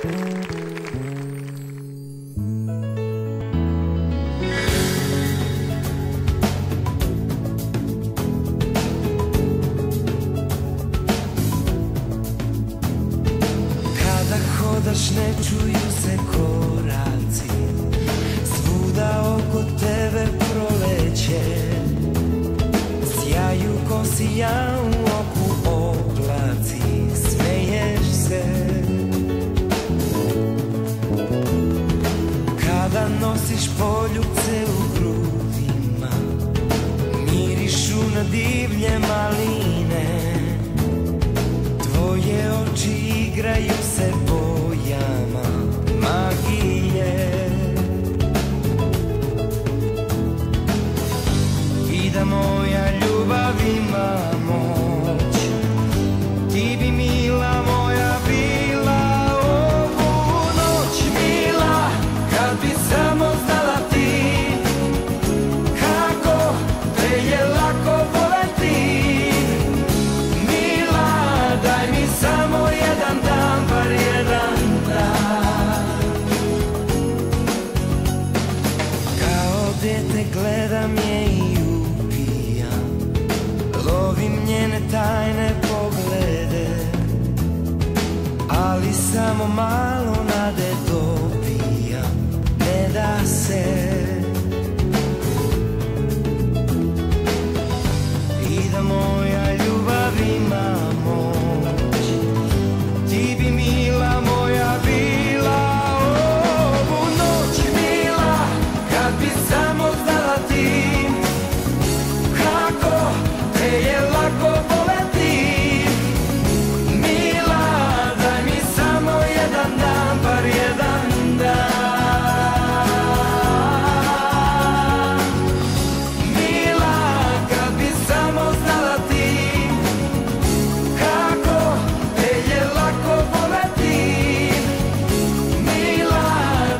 Hodaš, ne čuju se koraci, svuda oko tebe proleće, sjaju ko sija u oku oblaci, smeješ se. Kada nosiš poljubce u grudima, mirišu na divlje maline, tvoje oči igraju se bojama magije. I da moja ljubav ima moć, ti bi mila moja bila ovu noć. Mila, kad bi samo znala ti kako te je lako voleti. Mila, daj mi samo jedan dan, bar jedan dan. Kao dete gledam je i upijam, lovim njene tajne poglede, ali samo malo nade dobijam, ne da se. I da moja ljubav ima moć, ti bi mila moja bila ovu noć. Mila, kad bi samo znala ti kako te je lako voleti. Mila, daj mi samo jedan dan, bar jedan dan. Mila, kad bi samo znala ti kako te je lako voleti. Mila,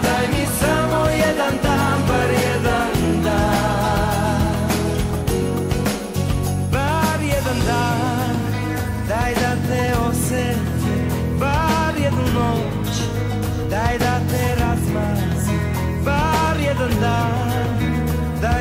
daj mi samo jedan dan, bar jedan dan. Bar jedan dan, daj da te osjetim, bar jednu noć, daj da te razmazim, bar jedan dan, da